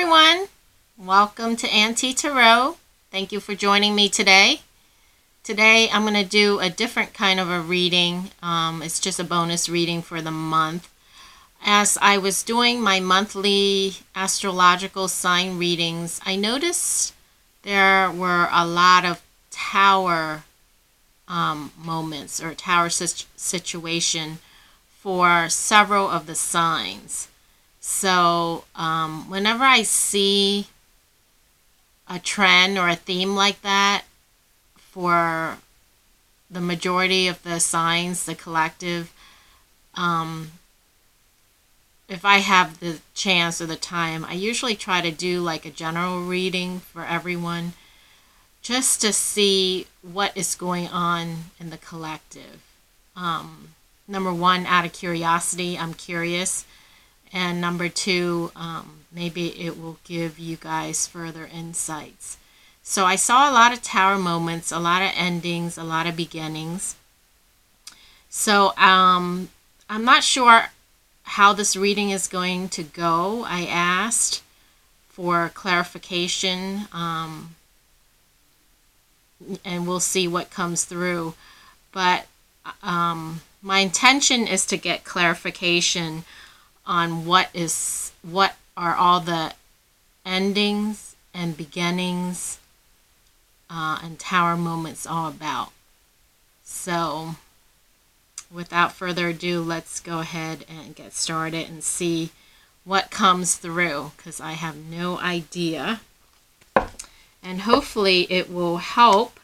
everyone. Welcome to Auntie Tarot. Thank you for joining me today. Today I'm going to do a different kind of a reading. It's just a bonus reading for the month. As I was doing my monthly astrological sign readings, I noticed there were a lot of tower moments or tower situation for several of the signs. So whenever I see a trend or a theme like that for the majority of the signs, the collective, if I have the chance or the time, I usually try to do like a general reading for everyone just to see what is going on in the collective. Number one, out of curiosity, I'm curious. And number two, maybe it will give you guys further insights. So I saw a lot of tower moments, a lot of endings, a lot of beginnings. So I'm not sure how this reading is going to go. I asked for clarification, and we'll see what comes through. But my intention is to get clarification on what are all the endings and beginnings and tower moments all about. So without further ado, let's go ahead and get started and see what comes through, because I have no idea. And hopefully it will help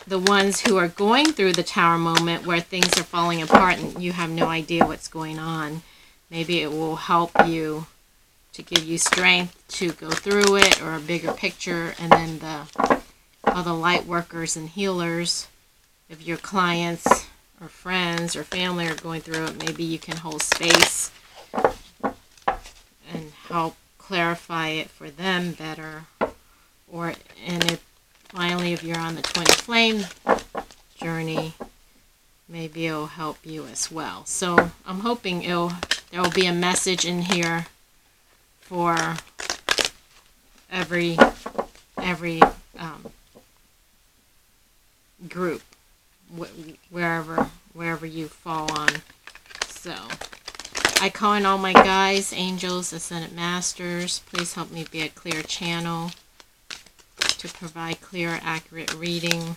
the ones who are going through the tower moment where things are falling apart and you have no idea what's going on. Maybe it will help you to give you strength to go through it, or a bigger picture. And then the other light workers and healers, if your clients or friends or family are going through it, maybe you can hold space and help clarify it for them better. If you're on the twin flame journey, maybe it'll help you as well. So I'm hoping there will be a message in here for every group, wherever you fall on. So I call in all my guides, angels, ascended masters. Please help me be a clear channel to provide clear, accurate reading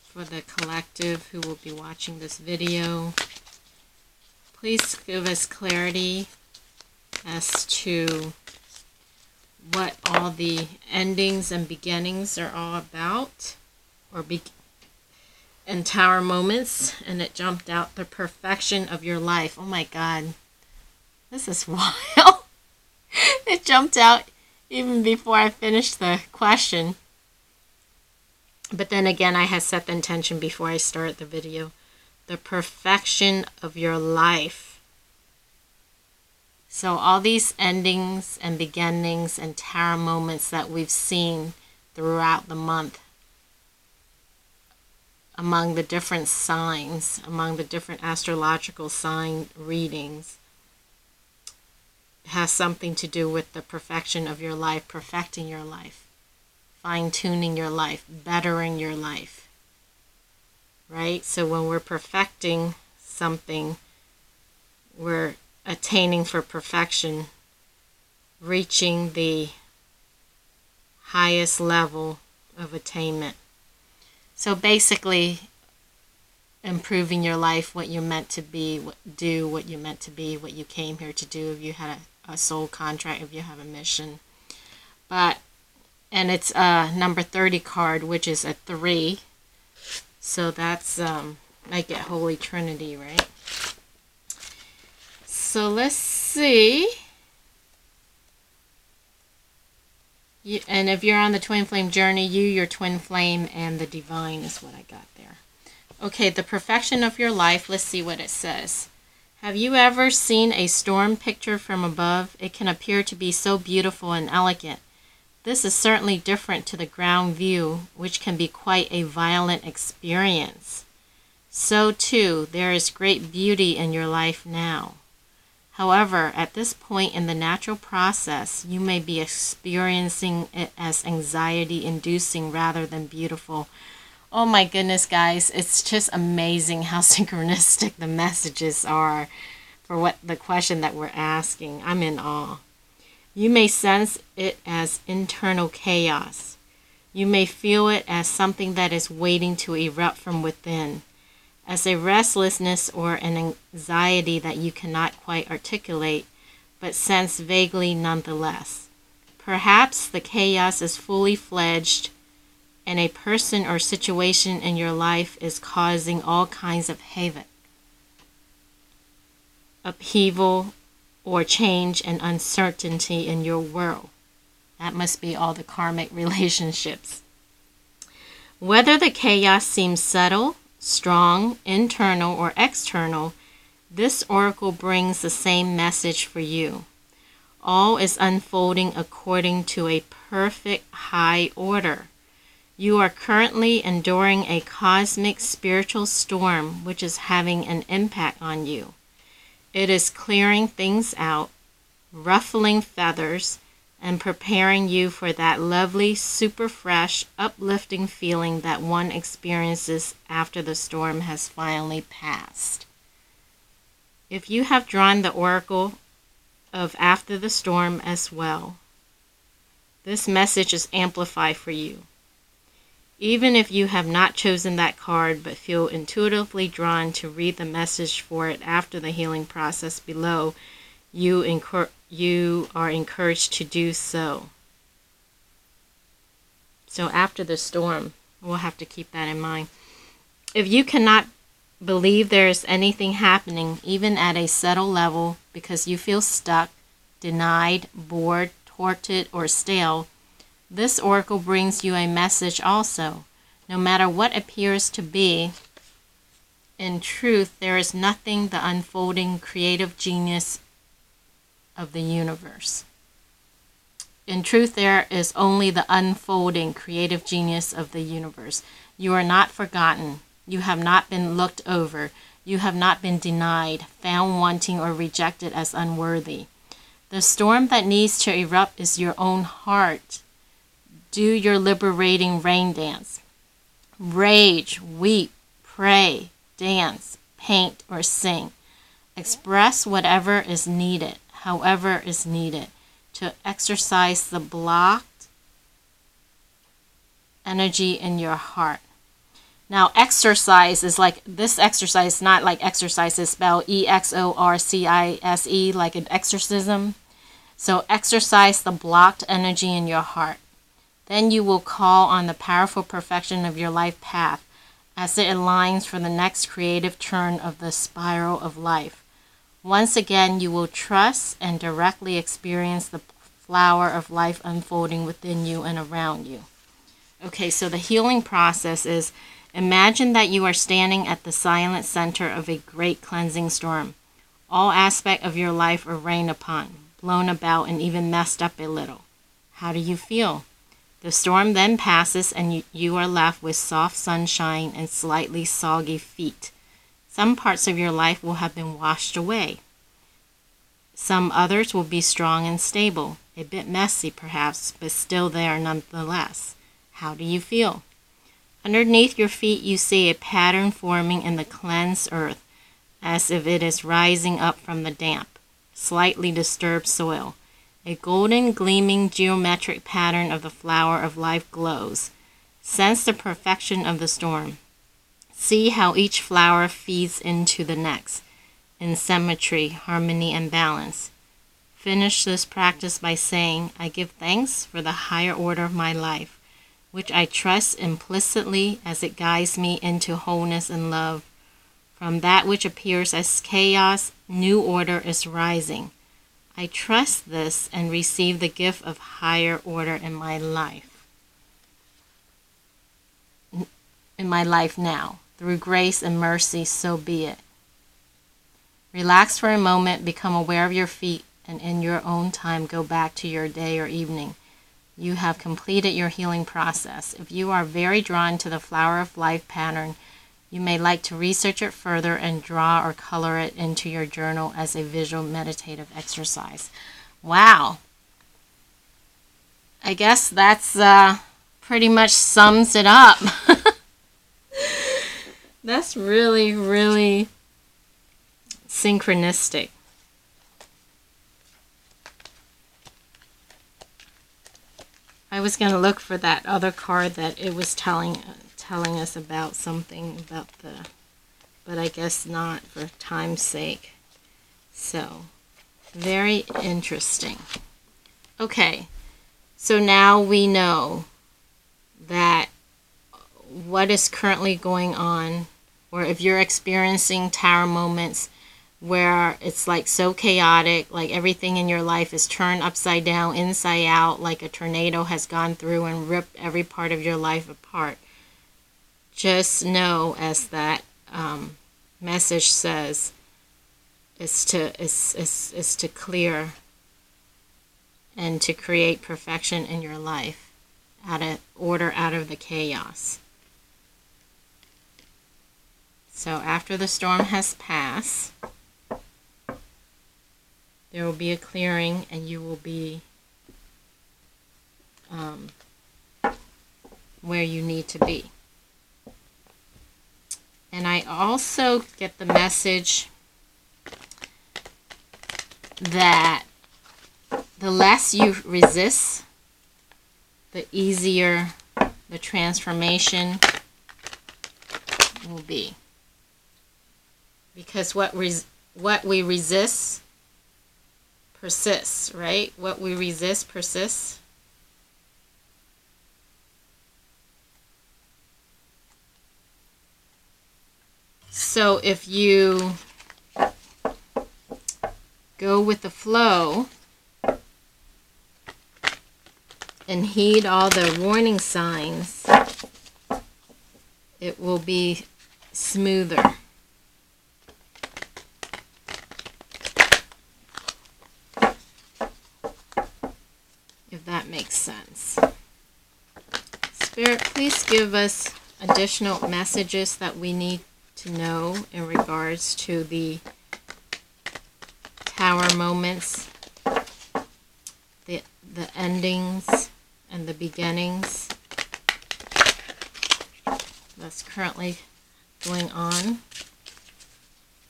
for the collective who will be watching this video. Please give us clarity as to what all the endings and beginnings are all about, and tower moments. And it jumped out, the perfection of your life. Oh my God, this is wild. It jumped out even before I finished the question. But then again, I had set the intention before I started the video. The perfection of your life. So all these endings and beginnings and tower moments that we've seen throughout the month, among the different signs, among the different astrological sign readings, has something to do with the perfection of your life, perfecting your life, fine-tuning your life, bettering your life, right? So when we're perfecting something, we're attaining for perfection, reaching the highest level of attainment. So basically, improving your life, what you're meant to be, what you're meant to be, what you came here to do, if you had a soul contract, if you have a mission. And it's a number 30 card, which is a 3. So that's, I get Holy Trinity, right? So let's see. And if you're on the twin flame journey, your twin flame, and the divine is what I got there. Okay, the perfection of your life. Let's see what it says. Have you ever seen a storm picture from above? It can appear to be so beautiful and elegant. This is certainly different to the ground view, which can be quite a violent experience. So too, there is great beauty in your life now. However, at this point in the natural process, you may be experiencing it as anxiety-inducing rather than beautiful. Oh my goodness, guys, it's just amazing how synchronistic the messages are for what the question that we're asking. I'm in awe. You may sense it as internal chaos. You may feel it as something that is waiting to erupt from within, as a restlessness or an anxiety that you cannot quite articulate, but sense vaguely nonetheless. Perhaps the chaos is fully fledged, and a person or situation in your life is causing all kinds of havoc, upheaval, or change and uncertainty in your world. That must be all the karmic relationships. Whether the chaos seems subtle, strong, internal, or external, this oracle brings the same message for you. All is unfolding according to a perfect high order. You are currently enduring a cosmic spiritual storm which is having an impact on you. It is clearing things out, ruffling feathers, and preparing you for that lovely, super fresh, uplifting feeling that one experiences after the storm has finally passed. If you have drawn the oracle of after the storm as well, this message is amplified for you. Even if you have not chosen that card but feel intuitively drawn to read the message for it after the healing process below, you are encouraged to do so. So after the storm, we'll have to keep that in mind. If you cannot believe there is anything happening, even at a subtle level, because you feel stuck, denied, bored, thwarted, or stale, this oracle brings you a message also. No matter what appears to be, in truth, there is nothing the unfolding creative genius of the universe. In truth, there is only the unfolding creative genius of the universe. You are not forgotten. You have not been looked over. You have not been denied, found wanting, or rejected as unworthy. The storm that needs to erupt is your own heart. Do your liberating rain dance. Rage, weep, pray, dance, paint, or sing. Express whatever is needed, however is needed, to exercise the blocked energy in your heart. Now, exercise is like, this exercise, not like exercise is spelled EXORCISE, like an exorcism. So exercise the blocked energy in your heart. Then you will call on the powerful perfection of your life path as it aligns for the next creative turn of the spiral of life. Once again, you will trust and directly experience the flower of life unfolding within you and around you. Okay, so the healing process is, imagine that you are standing at the silent center of a great cleansing storm. All aspects of your life are rained upon, blown about, and even messed up a little. How do you feel? The storm then passes and you are left with soft sunshine and slightly soggy feet. Some parts of your life will have been washed away. Some others will be strong and stable, a bit messy perhaps, but still there nonetheless. How do you feel? Underneath your feet you see a pattern forming in the cleansed earth, as if it is rising up from the damp, slightly disturbed soil. A golden, gleaming geometric pattern of the flower of life glows. Sense the perfection of the storm. See how each flower feeds into the next, in symmetry, harmony, and balance. Finish this practice by saying, I give thanks for the higher order of my life, which I trust implicitly as it guides me into wholeness and love. From that which appears as chaos, new order is rising. I trust this and receive the gift of higher order in my life. In my life now, through grace and mercy, so be it. Relax for a moment, become aware of your feet, and in your own time go back to your day or evening. You have completed your healing process. If you are very drawn to the flower of life pattern, You may like to research it further and draw or color it into your journal as a visual meditative exercise. Wow. I guess that's pretty much sums it up. That's really, really synchronistic. I was going to look for that other card that it was telling us about something about but I guess not for time's sake. So, very interesting. Okay, so now we know that what is currently going on, or if you're experiencing tarot moments where it's like so chaotic, like everything in your life is turned upside down, inside out, like a tornado has gone through and ripped every part of your life apart, just know, as that message says, is to clear and to create perfection in your life, order out of the chaos. So after the storm has passed, there will be a clearing, and you will be where you need to be. And I also get the message that the less you resist, the easier the transformation will be. Because what we resist persists, right? What we resist persists. So if you go with the flow and heed all the warning signs, it will be smoother. If that makes sense. Spirit, please give us additional messages that we need to know in regards to the tower moments, the endings and the beginnings that's currently going on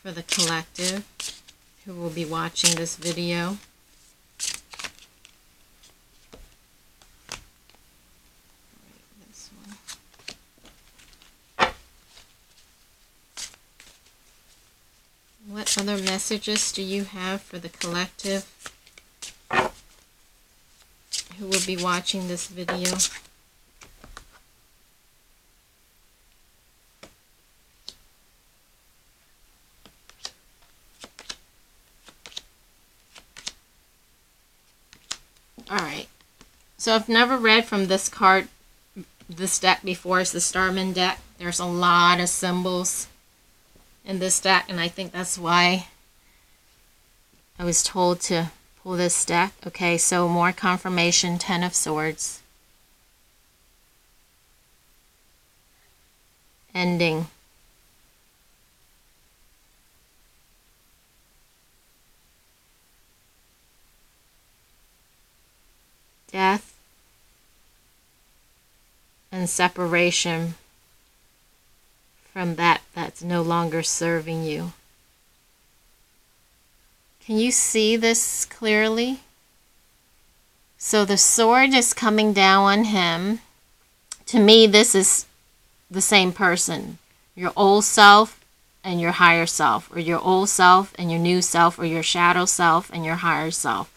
for the collective who will be watching this video. What other messages do you have for the collective who will be watching this video? Alright, so I've never read from this card, this deck before. It's the Starman deck. There's a lot of symbols in this deck, and I think that's why I was told to pull this deck. Okay, so more confirmation, Ten of Swords. Ending. Death and separation from that's no longer serving you. Can you see this clearly? So the sword is coming down on him. To me, this is the same person. Your old self and your higher self, or your old self and your new self, or your shadow self and your higher self.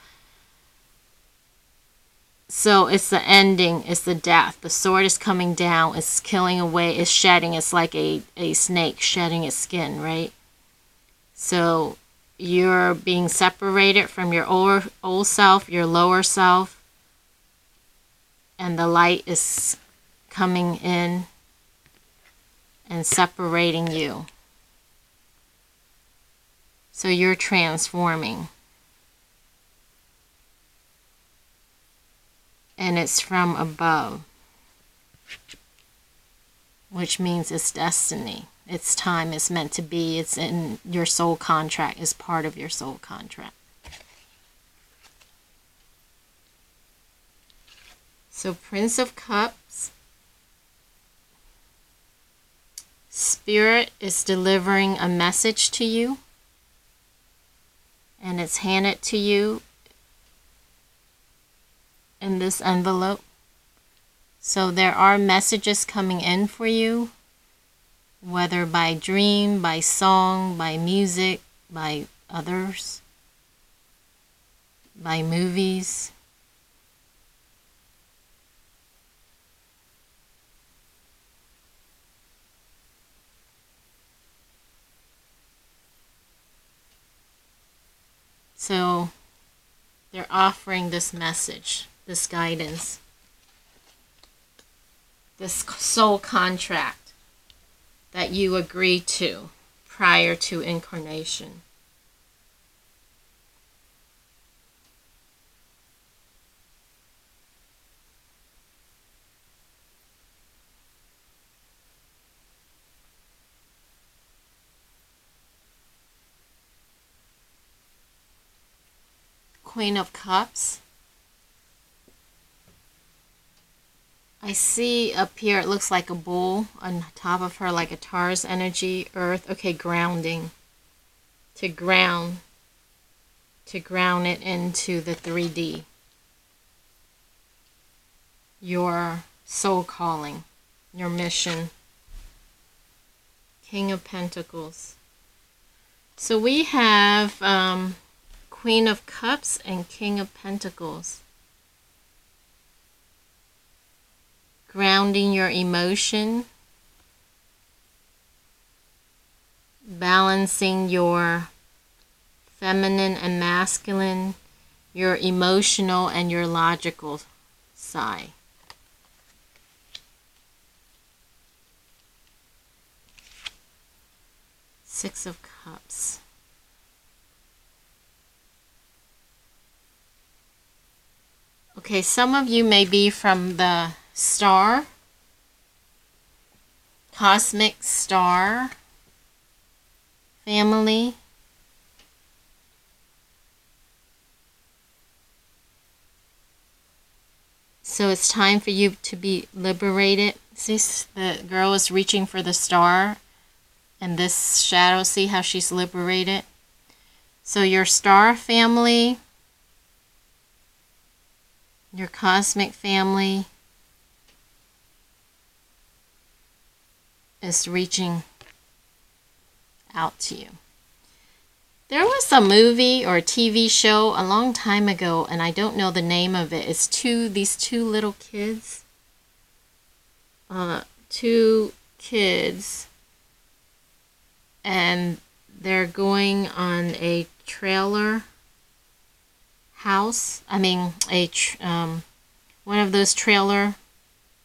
So it's the ending, it's the death. The sword is coming down, it's killing away, it's shedding. It's like a snake shedding its skin, right? So you're being separated from your old self, your lower self, and the light is coming in and separating you. So you're transforming. And it's from above, which means it's destiny. It's time. It's meant to be. It's in your soul contract. It's part of your soul contract. So Prince of Cups. Spirit is delivering a message to you. And it's handed to you in this envelope. So there are messages coming in for you, whether by dream, by song, by music, by others, by movies. So they're offering this message, this guidance, this soul contract that you agree to prior to incarnation. Queen of Cups. I see up here, it looks like a bull on top of her, like a Taurus energy, earth. Okay, grounding. To ground it into the 3D. Your soul calling, your mission. King of Pentacles. So we have Queen of Cups and King of Pentacles. Grounding your emotion, balancing your feminine and masculine, your emotional and your logical side. Six of Cups. Okay, some of you may be from the star, cosmic star family. So it's time for you to be liberated. See, the girl is reaching for the star, and this shadow, see how she's liberated? So your star family, your cosmic family, is reaching out to you. There was a movie or a TV show a long time ago, and I don't know the name of it. It's these two little kids. Two kids, and they're going on a trailer house. I mean, one of those trailer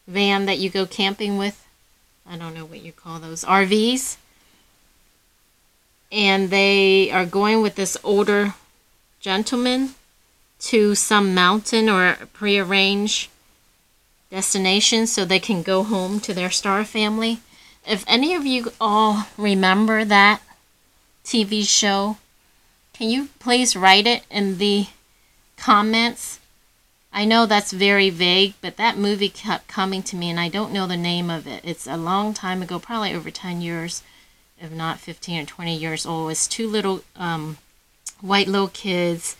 van that you go camping with. I don't know what you call those, RVs. And they are going with this older gentleman to some mountain or prearranged destination so they can go home to their star family. If any of you all remember that TV show, can you please write it in the comments? I know that's very vague, but that movie kept coming to me, and I don't know the name of it. It's a long time ago, probably over 10 years, if not 15 or 20 years old. It's two little white little kids,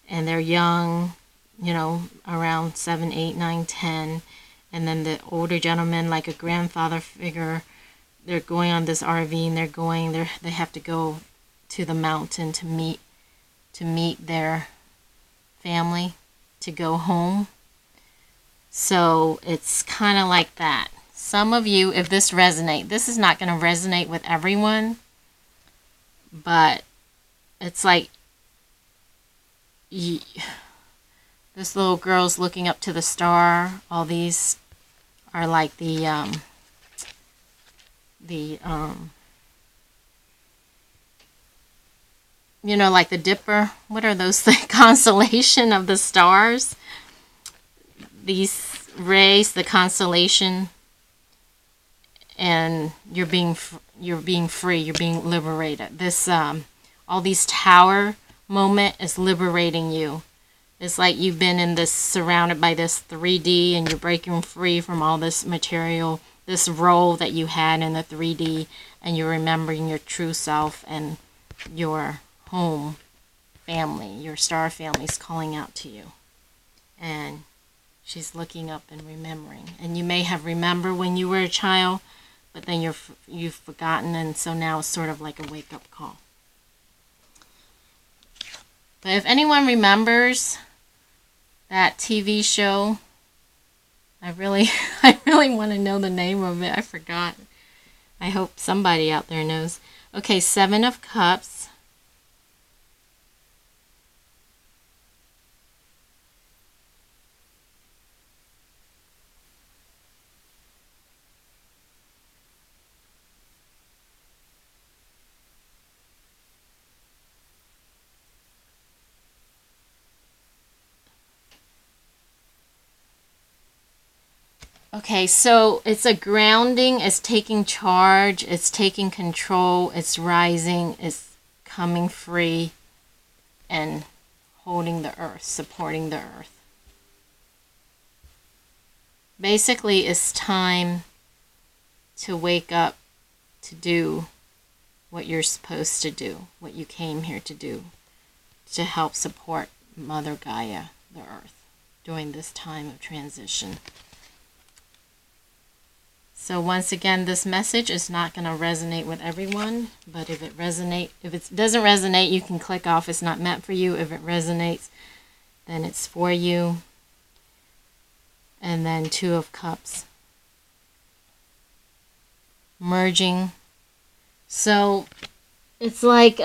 and they're young, you know, around 7, 8, 9, 10. And then the older gentleman, like a grandfather figure, they're going on this RV, and they have to go to the mountain to meet their family, to go home. So it's kind of like that. Some of you, if this resonates, this is not going to resonate with everyone, but it's like this little girl's looking up to the star. All these are like the you know, like the Dipper. What are those things? Constellation of the stars. These rays, the constellation, and you're being, you're being free, you're being liberated. This all these tower moment is liberating you. It's like you've been in this, surrounded by this 3D, and you're breaking free from all this material, this role that you had in the 3D, and you're remembering your true self and your home family, your star family's calling out to you. And she's looking up and remembering. And you may have remembered when you were a child, but then you've forgotten, and so now it's sort of like a wake-up call. But if anyone remembers that TV show, I really want to know the name of it. I forgot. I hope somebody out there knows. Okay, 7 of Cups. Okay, so it's a grounding, it's taking charge, it's taking control, it's rising, it's coming free, and holding the earth, supporting the earth. Basically, it's time to wake up to do what you're supposed to do, what you came here to do, to help support Mother Gaia, the earth, during this time of transition. So once again, this message is not going to resonate with everyone, but if it doesn't resonate, you can click off. It's not meant for you. If it resonates, then it's for you. And then 2 of Cups. Merging. So it's like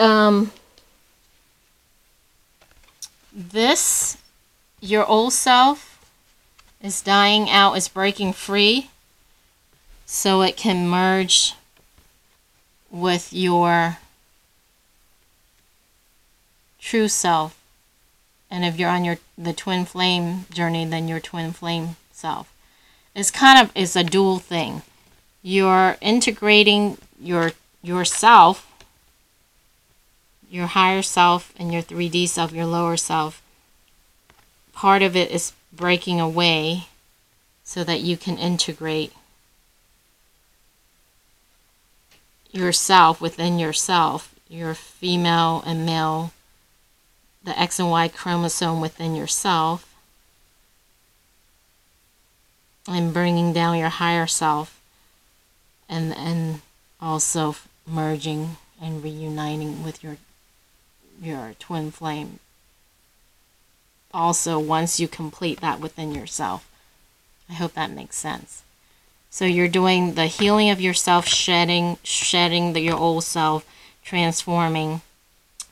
this, your old self is dying out, is breaking free, so it can merge with your true self. And if you're on the twin flame journey, then your twin flame self. It's a dual thing. You're integrating yourself, your higher self, and your 3D self, your lower self. Part of it is breaking away so that you can integrate yourself within yourself, your female and male, the X and Y chromosome within yourself, and bringing down your higher self, and also merging and reuniting with your twin flame. Also, once you complete that within yourself. I hope that makes sense. So you're doing the healing of yourself, shedding your old self, transforming,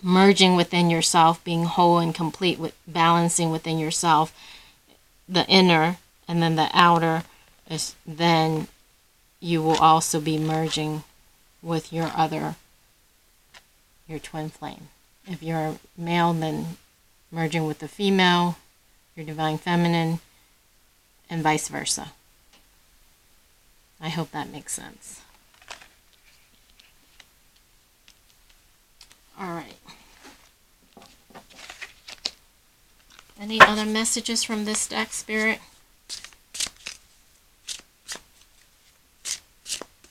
merging within yourself, being whole and complete, with balancing within yourself, the inner, and then the outer. Then you will also be merging with your twin flame. If you're a male, then merging with the female, your divine feminine, and vice versa. I hope that makes sense. All right. Any other messages from this deck, Spirit?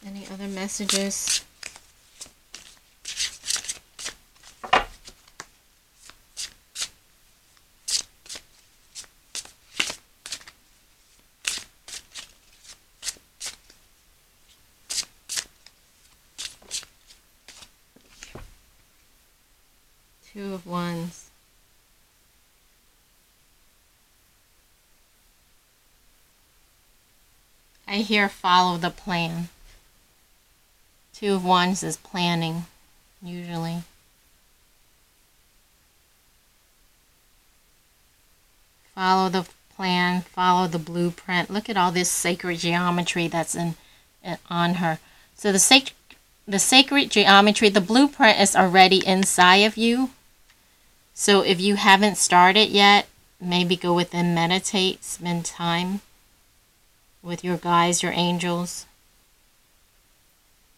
Any other messages? Two of Wands. I hear follow the plan. Two of Wands is planning, usually. Follow the plan, follow the blueprint. Look at all this sacred geometry that's on her. So the sacred geometry, the blueprint is already inside of you. So if you haven't started yet, maybe go within, meditate, spend time with your guides, your angels.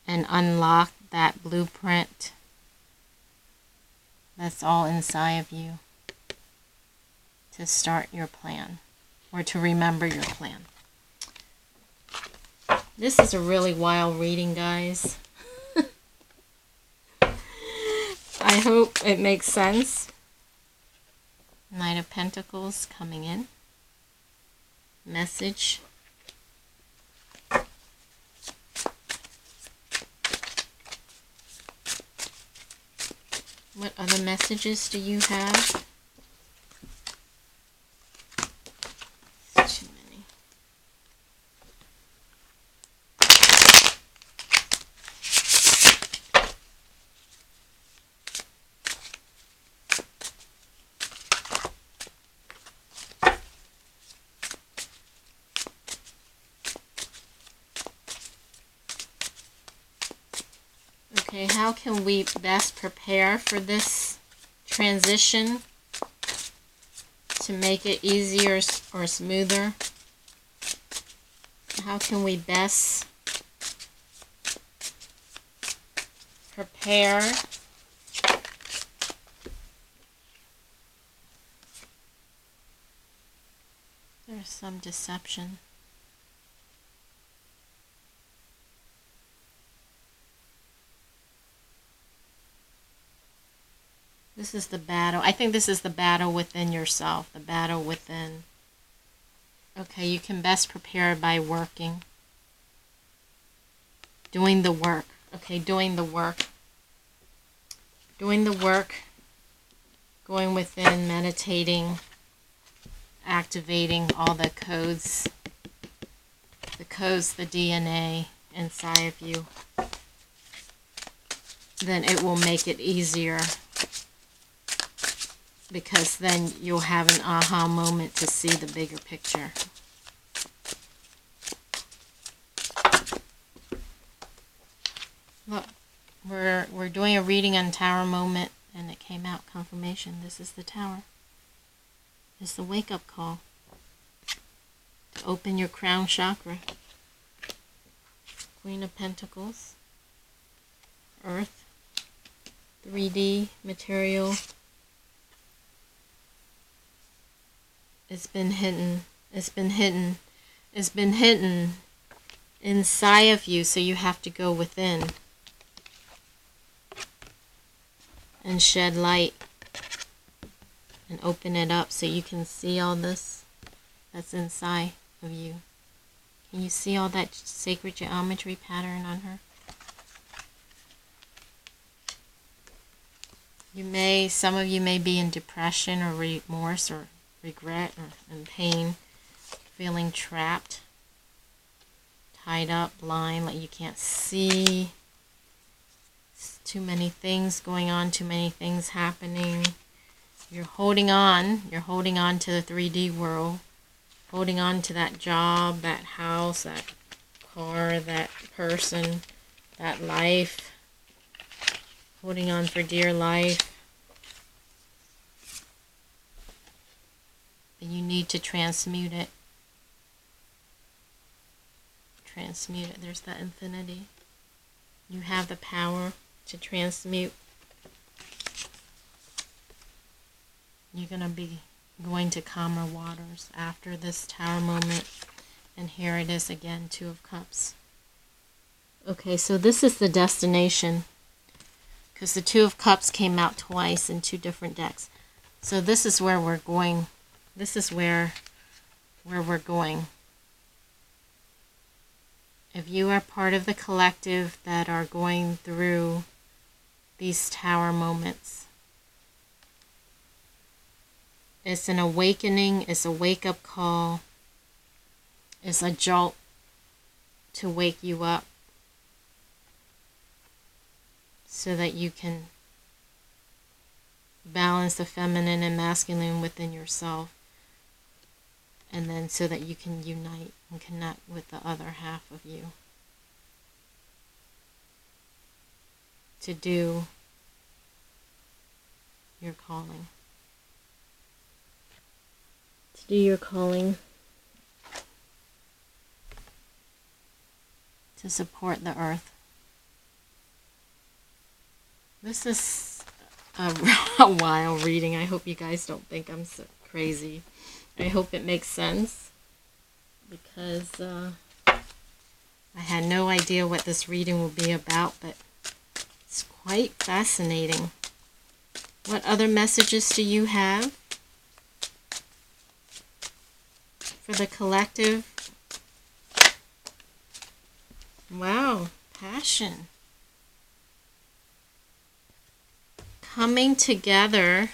and unlock that blueprint that's all inside of you to start your plan or to remember your plan. This is a really wild reading, guys. I hope it makes sense. Knight of Pentacles coming in. Message. What other messages do you have? It's too many. Okay, how can we best prepare for this transition to make it easier or smoother? How can we best prepare there's some deception. This is the battle. I think this is the battle within yourself, the battle within. Okay, you can best prepare by working. Doing the work. Okay, doing the work. Doing the work. Going within, meditating, activating all the codes. The codes, the DNA inside of you. Then it will make it easier. Because then you'll have an aha moment to see the bigger picture. Look, we're doing a reading on Tower moment, and it came out confirmation. This is the Tower. It's the wake-up call to open your crown chakra. Queen of Pentacles, Earth, 3D material. It's been hidden. It's been hidden. It's been hidden inside of you, so you have to go within and shed light and open it up so you can see all this that's inside of you. Can you see all that sacred geometry pattern on her? Some of you may be in depression or remorse or regret or in pain, feeling trapped, tied up, blind, like you can't see. It's too many things going on, too many things happening. You're holding on to the 3D world, holding on to that job, that house, that car, that person, that life, holding on for dear life. You need to transmute it. Transmute it. There's that infinity. You have the power to transmute. You're going to be going to calmer waters after this Tower moment. And here it is again, Two of Cups. Okay, so this is the destination. Because the Two of Cups came out twice in two different decks. So this is where we're going. This is where we're going. If you are part of the collective that are going through these Tower moments, it's an awakening, it's a wake-up call, it's a jolt to wake you up so that you can balance the feminine and masculine within yourself. And then so that you can unite and connect with the other half of you. To do your calling. To do your calling. To support the earth. This is a wild reading. I hope you guys don't think I'm so crazy. I hope it makes sense, because I had no idea what this reading will be about, but it's quite fascinating. What other messages do you have for the collective? Wow, passion. Coming together.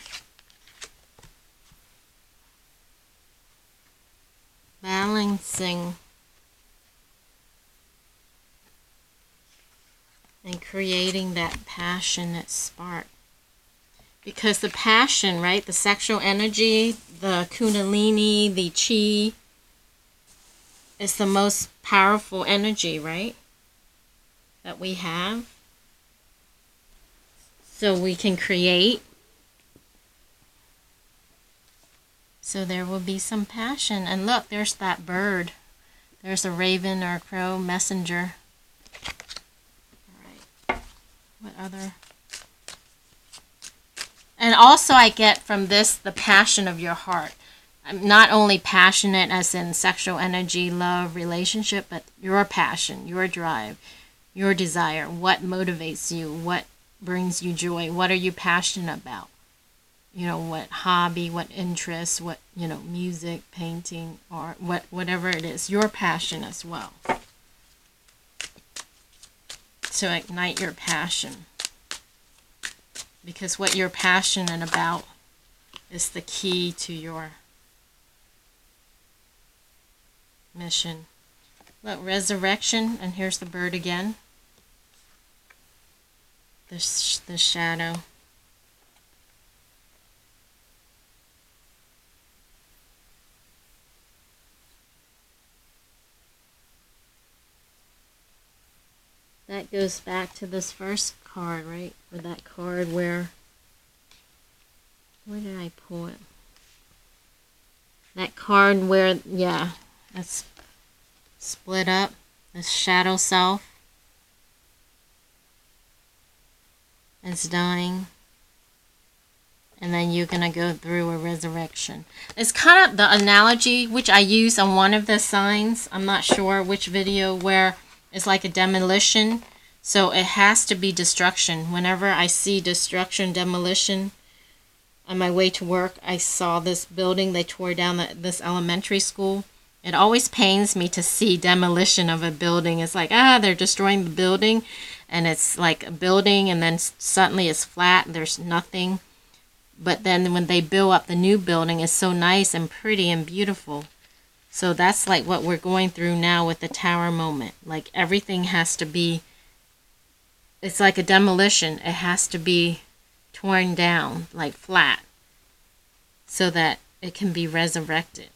Balancing. And creating that passionate spark. Because the passion, right, the sexual energy, the kundalini, the chi, is the most powerful energy, right, that we have. So we can create. So there will be some passion. And look, there's that bird. There's a raven or a crow messenger. All right. What other? And also I get from this the passion of your heart. I'm not only passionate as in sexual energy, love, relationship, but your passion, your drive, your desire. What motivates you? What brings you joy? What are you passionate about? You know, what hobby, what interest, what, you know, music, painting, or whatever it is, your passion as well. So ignite your passion. Because what you're passionate about is the key to your mission. Look, resurrection, and here's the bird again. The shadow. That goes back to this first card, right? Or that card where did I pull it? That card where, yeah, that's split up. The shadow self is dying. And then you're going to go through a resurrection. It's kind of the analogy which I use on one of the signs. I'm not sure which video, where it's like a demolition. So it has to be destruction. Whenever I see destruction, demolition, on my way to work, I saw this building. They tore down this elementary school. It always pains me to see demolition of a building. It's like, they're destroying the building. And it's like a building, and then suddenly it's flat. There's nothing. But then when they build up the new building, it's so nice and pretty and beautiful. So that's like what we're going through now with the tower moment. Like everything has to be, it's like a demolition. It has to be torn down, like flat, so that it can be resurrected.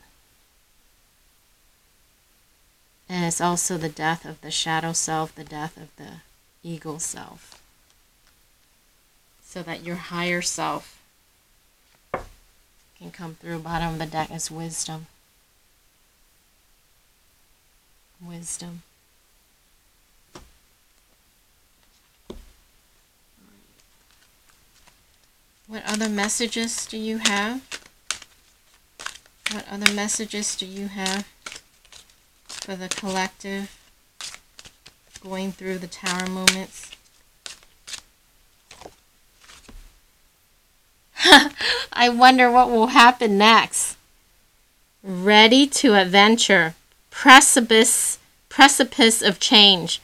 And it's also the death of the shadow self, the death of the ego self. So that your higher self can come through. Bottom of the deck is wisdom. Wisdom. What other messages do you have? What other messages do you have for the collective going through the tower moments? I wonder what will happen next. Ready to adventure. Precipice of change.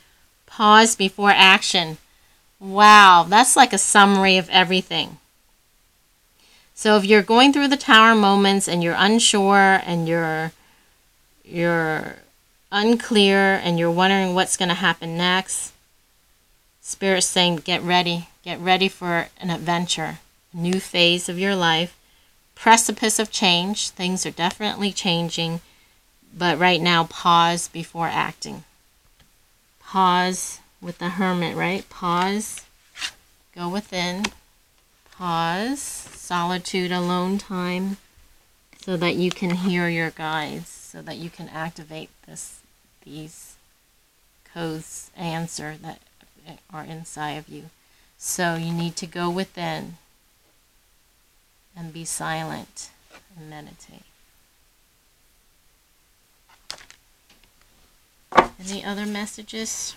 Pause before action. Wow, that's like a summary of everything. So if you're going through the tower moments and you're unsure and you're unclear and you're wondering what's going to happen next, Spirit's saying get ready. Get ready for an adventure. A new phase of your life. Precipice of change. Things are definitely changing. But right now, pause before acting. Pause with the Hermit, right? Pause. Go within. Pause. Solitude, alone time. So that you can hear your guides. So that you can activate these codes answer that are inside of you. So you need to go within and be silent and meditate. Any other messages?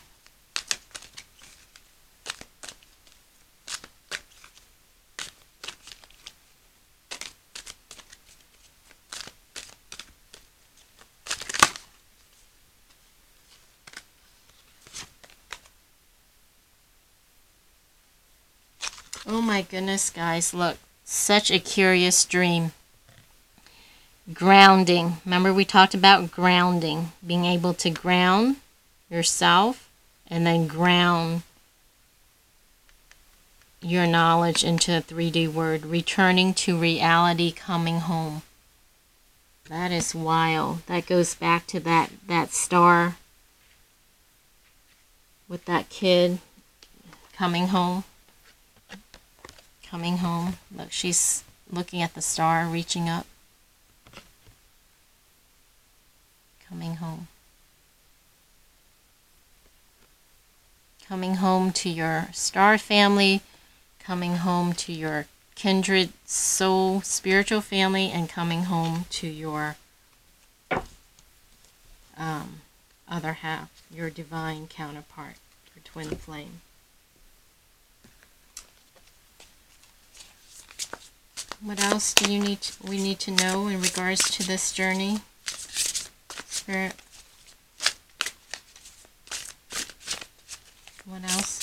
Oh my goodness, guys, look. Such a curious dream. Grounding. Remember we talked about grounding. Being able to ground yourself and then ground your knowledge into a 3D word. Returning to reality, coming home. That is wild. That goes back to that star with that kid coming home. Coming home. Look, she's looking at the star, reaching up. Coming home. Coming home to your star family, coming home to your kindred soul spiritual family, and coming home to your other half, your divine counterpart, your twin flame. What else do we need to know in regards to this journey? Spirit. What else?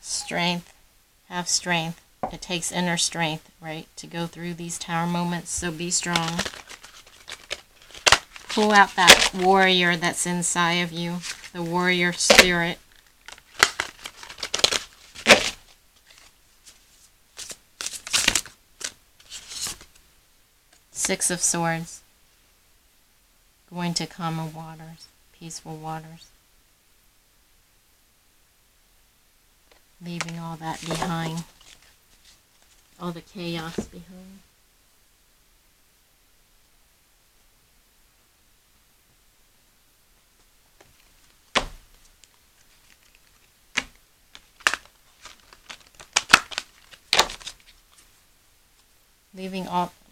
Strength. Have strength. It takes inner strength, right, to go through these tower moments, so be strong. Pull out that warrior that's inside of you, the warrior spirit. Six of Swords. Going to calmer waters, peaceful waters. Leaving all that behind. All the chaos behind.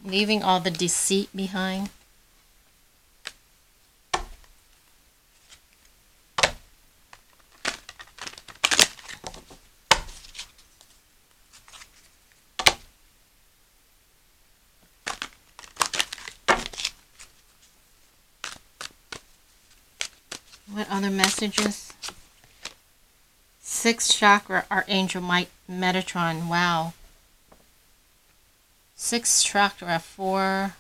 Leaving all the deceit behind. What other messages? Sixth chakra, Archangel Metatron. Wow. Sixth chakra, 4,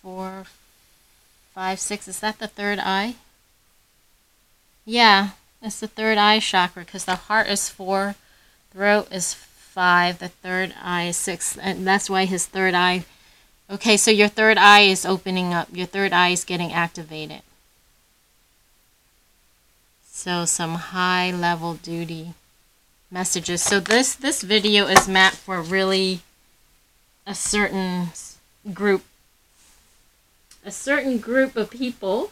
5, 6. Is that the third eye? Yeah, it's the third eye chakra because the heart is 4, throat is 5, the third eye is 6. And that's why his third eye. Okay, so your third eye is opening up. Your third eye is getting activated. So some high level duty messages. So this video is meant for really a certain group of people.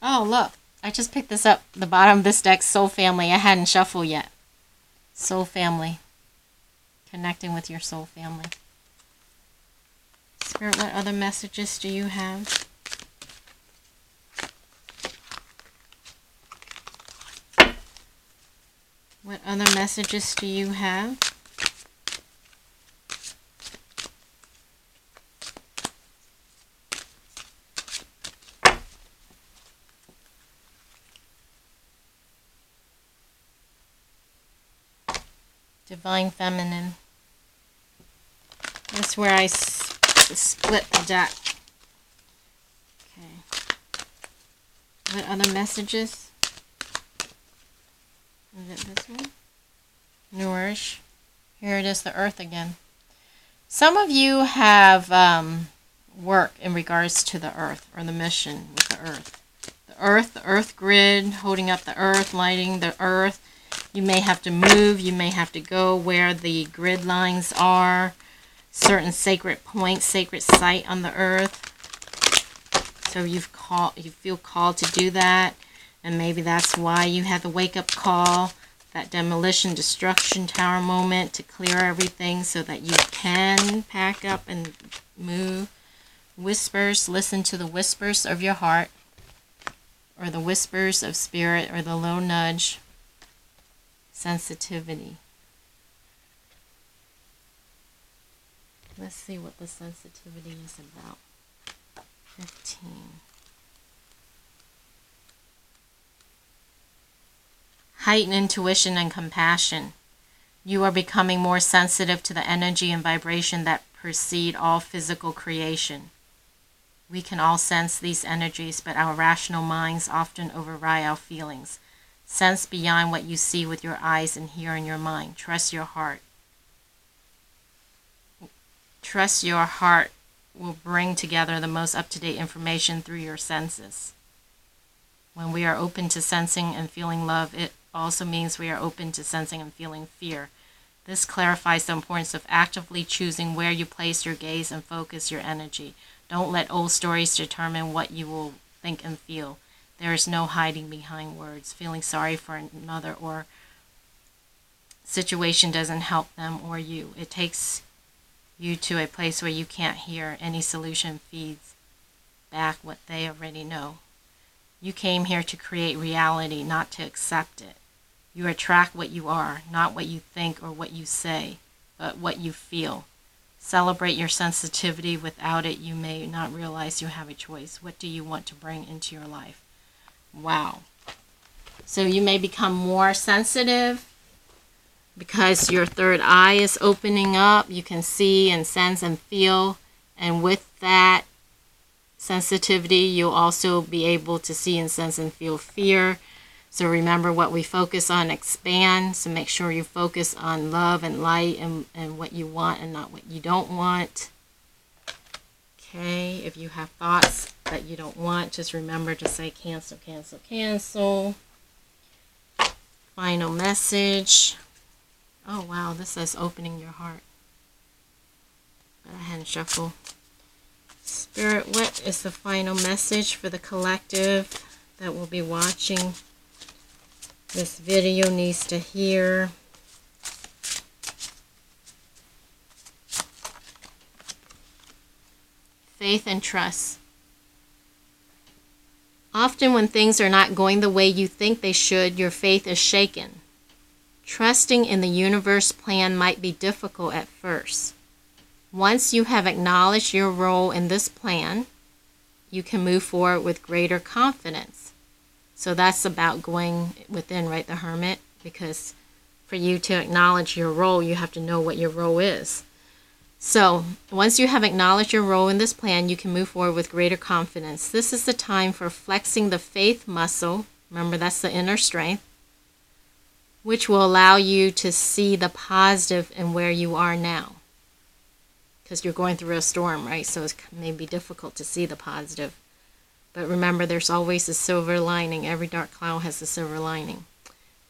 Oh, look, I just picked this up, the bottom of this deck, Soul Family. I hadn't shuffled yet. Soul Family. Connecting with your soul family. Spirit, what other messages do you have? What other messages do you have? Divine Feminine. That's where I split the deck. Okay. What other messages? Is it this one? Nourish. Here it is, the earth again. Some of you have work in regards to the earth or the mission with the earth. The earth grid, holding up the earth, lighting the earth. You may have to move. You may have to go where the grid lines are, certain sacred points, sacred site on the earth. So you feel called to do that, and maybe that's why you had the wake-up call, that demolition, destruction tower moment to clear everything so that you can pack up and move. Whispers, listen to the whispers of your heart, or the whispers of spirit, or the low nudge. Sensitivity. Let's see what the sensitivity is about. 15. Heightened intuition and compassion. You are becoming more sensitive to the energy and vibration that precede all physical creation. We can all sense these energies, but our rational minds often override our feelings. Sense beyond what you see with your eyes and hear in your mind. Trust your heart. Trust your heart will bring together the most up-to-date information through your senses. When we are open to sensing and feeling love, it also means we are open to sensing and feeling fear. This clarifies the importance of actively choosing where you place your gaze and focus your energy. Don't let old stories determine what you will think and feel. There is no hiding behind words. Feeling sorry for another or situation doesn't help them or you. It takes you to a place where you can't hear. Any solution feeds back what they already know. You came here to create reality, not to accept it. You attract what you are, not what you think or what you say, but what you feel. Celebrate your sensitivity. Without it, you may not realize you have a choice. What do you want to bring into your life? Wow. So you may become more sensitive because your third eye is opening up. You can see and sense and feel. And with that sensitivity, you'll also be able to see and sense and feel fear. So remember, what we focus on expands. So make sure you focus on love and light and what you want and not what you don't want. Okay, if you have thoughts that you don't want, just remember to say cancel, cancel, cancel. Final message. Oh wow, this says opening your heart. Go ahead and shuffle. Spirit, what is the final message for the collective that will be watching this video needs to hear? Faith and trust. Often when things are not going the way you think they should, your faith is shaken. Trusting in the universe plan might be difficult at first. Once you have acknowledged your role in this plan, you can move forward with greater confidence. So that's about going within, right, the Hermit? Because for you to acknowledge your role, you have to know what your role is. So once you have acknowledged your role in this plan, you can move forward with greater confidence. This is the time for flexing the faith muscle. Remember, that's the inner strength, which will allow you to see the positive in where you are now. Because you're going through a storm, right? So it may be difficult to see the positive. But remember, there's always a silver lining. Every dark cloud has a silver lining.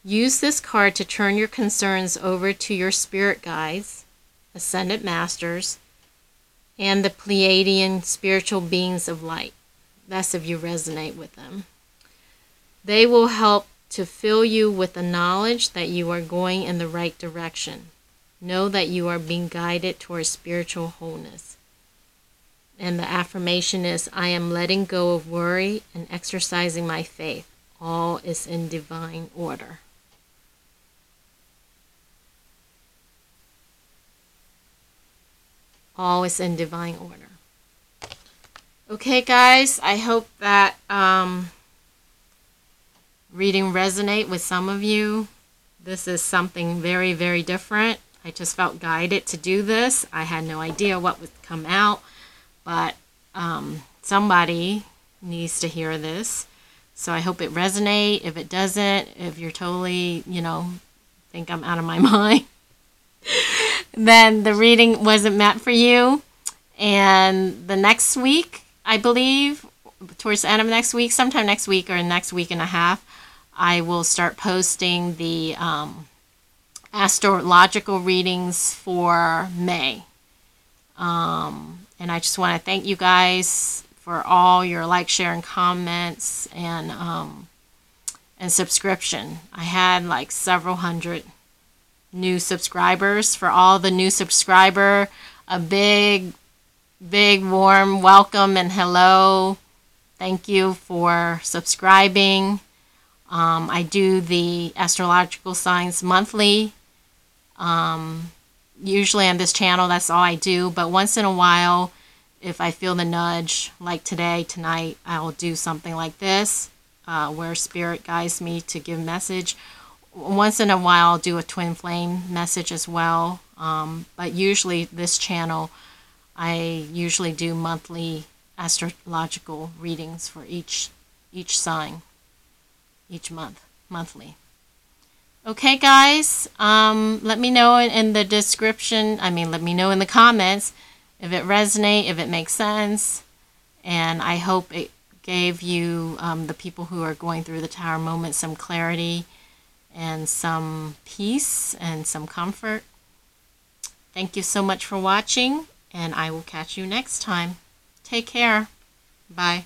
Use this card to turn your concerns over to your spirit guides, ascended masters, and the Pleiadian spiritual beings of light. That's if you resonate with them. They will help to fill you with the knowledge that you are going in the right direction. Know that you are being guided towards spiritual wholeness. And the affirmation is, I am letting go of worry and exercising my faith. All is in divine order. All is in divine order. Okay, guys, I hope that reading resonate with some of you. This is something very, very different. I just felt guided to do this. I had no idea what would come out, but somebody needs to hear this. So I hope it resonates. If it doesn't, if you're totally, think I'm out of my mind, then the reading wasn't meant for you. And the next week, I believe, towards the end of next week, sometime next week or next week and a half, I will start posting the astrological readings for May. And I just want to thank you guys for all your like, share, and comments, and subscription. I had like several hundred new subscribers. For all the new subscriber, a big warm welcome and hello. Thank you for subscribing. I do the astrological signs monthly. Usually on this channel, that's all I do. But once in a while, if I feel the nudge, like tonight, I'll do something like this, where Spirit guides me to give message. Once in a while, I'll do a twin flame message as well. But usually this channel, I usually do monthly astrological readings for each sign, each monthly. Okay, guys, let me know in the description, let me know in the comments if it resonates, if it makes sense, and I hope it gave you, the people who are going through the Tower moment, some clarity and some peace and some comfort. Thank you so much for watching, and I will catch you next time. Take care. Bye.